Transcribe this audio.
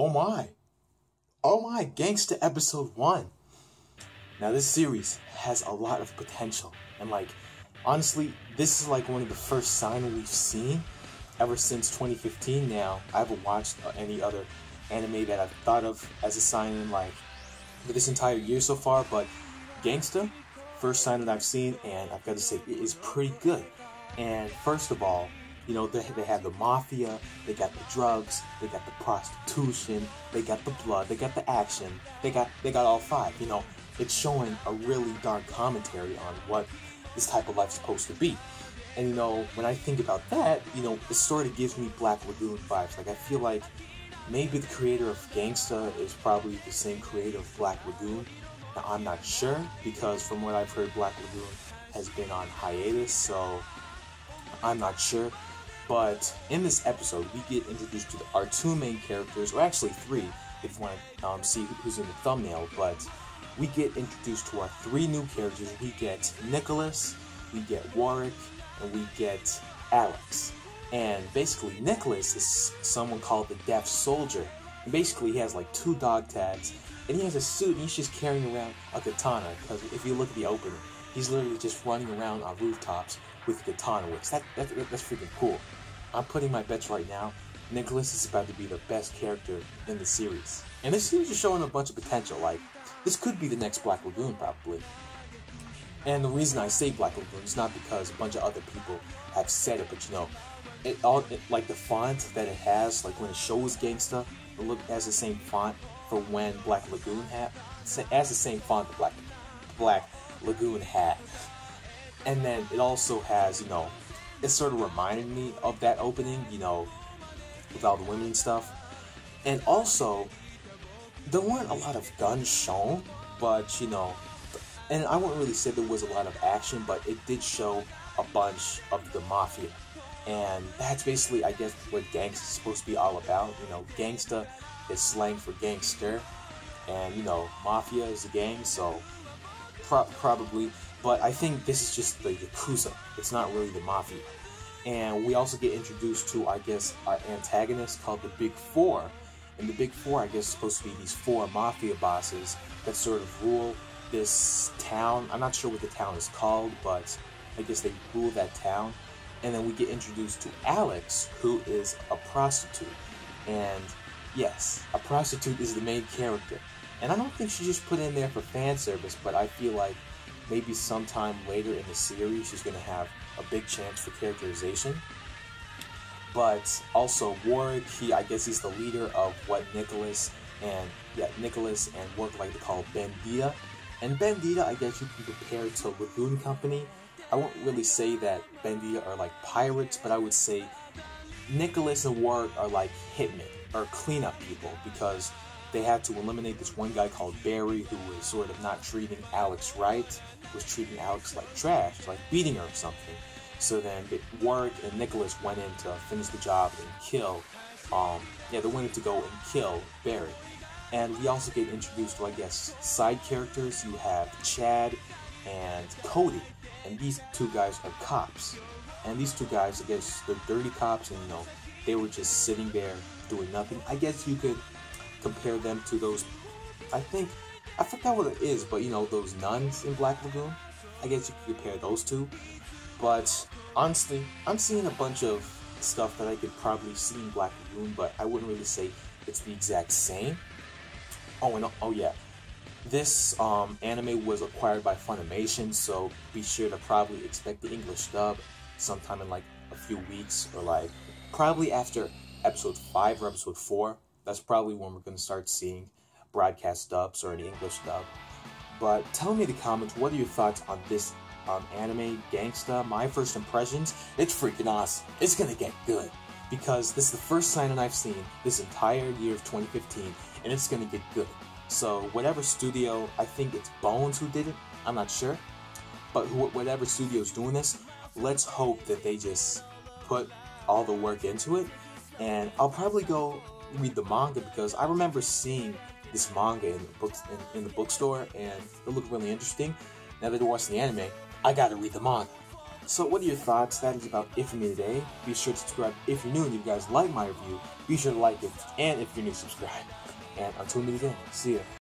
Oh my. Oh my, Gangsta episode 1. Now this series has a lot of potential. And like, honestly, this is like one of the first signs we've seen ever since 2015 now. I haven't watched any other anime that I've thought of as a sign in like for this entire year so far, but Gangsta, first sign that I've seen, and I've got to say it is pretty good. And first of all, you know, they have the Mafia, they got the drugs, they got the prostitution, they got the blood, they got the action, they got all five. You know, it's showing a really dark commentary on what this type of life's supposed to be. And you know, when I think about that, you know, it sort of gives me Black Lagoon vibes. Like, I feel like maybe the creator of Gangsta is probably the same creator of Black Lagoon. Now, I'm not sure, because from what I've heard, Black Lagoon has been on hiatus, so I'm not sure. But in this episode, we get introduced to our two main characters, or actually three, if you want to see who's in the thumbnail. But we get introduced to our three new characters. We get Nicholas, we get Warwick, and we get Alex. And basically, Nicholas is someone called the Deaf Soldier. And basically, he has like 2 dog tags, and he has a suit, and he's just carrying around a katana. Because if you look at the opening, he's literally just running around on rooftops with a katana whips. That's freaking cool. I'm putting my bets right now. Nicholas is about to be the best character in the series. And this series is showing a bunch of potential. Like, this could be the next Black Lagoon, probably. And the reason I say Black Lagoon is not because a bunch of other people have said it, but you know, like the font that it has, like when it shows Gangsta, it has the same font for when Black Lagoon had. It has the same font that Black Lagoon had. And then it also has, you know, it sort of reminded me of that opening, you know, with all the women and stuff. And also, there weren't a lot of guns shown, but, you know, and I wouldn't really say there was a lot of action, but it did show a bunch of the Mafia. And that's basically, I guess, what Gangsta is supposed to be all about. You know, Gangsta is slang for gangster, and, you know, Mafia is a gang, so probably. But I think this is just the Yakuza. It's not really the Mafia. And we also get introduced to, I guess, our antagonist called the Big Four. And the Big Four, I guess, is supposed to be these 4 Mafia bosses that sort of rule this town. I'm not sure what the town is called, but I guess they rule that town. And then we get introduced to Alex, who is a prostitute. And yes, a prostitute is the main character. And I don't think she just put in there for fan service, but I feel like maybe sometime later in the series she's going to have a big chance for characterization. But also Warwick, I guess he's the leader of what Nicholas and Warwick like to call Bandita. And Bandita, I guess you can compare to Lagoon Company. I won't really say that Bandita are like pirates, but I would say Nicholas and Warwick are like hitmen or cleanup people, because they had to eliminate this one guy called Barry who was sort of not treating Alex right, was treating Alex like trash, like beating her or something. So then Warwick and Nicholas went in to finish the job and kill, they went in to go and kill Barry. And we also get introduced to, I guess, side characters. You have Chad and Cody, and these 2 guys are cops. And these 2 guys, I guess, they're dirty cops, and you know, they were just sitting there doing nothing. I guess you could compare them to those, I forgot what it is, but you know, those nuns in Black Lagoon. I guess you could compare those 2. But honestly, I'm seeing a bunch of stuff that I could probably see in Black Lagoon, but I wouldn't really say it's the exact same. Oh yeah, this anime was acquired by Funimation, so be sure to probably expect the English dub sometime in like a few weeks, or like probably after episode 5 or episode 4. That's probably when we're going to start seeing broadcast dubs or an English dub. But tell me in the comments, what are your thoughts on this anime, Gangsta? My first impressions, it's freaking awesome. It's going to get good, because this is the first sign that I've seen this entire year of 2015, and it's going to get good. So whatever studio, I think it's Bones who did it, I'm not sure. But whatever studio's doing this, let's hope that they just put all the work into it. And I'll probably go read the manga, because I remember seeing this manga in the bookstore, and it looked really interesting. Now that I watched the anime, I gotta read the manga. So what are your thoughts? That is about it for me today. Be sure to subscribe if you're new, and if you guys like my review, be sure to like it. And if you're new, subscribe. And until we meet again, see ya.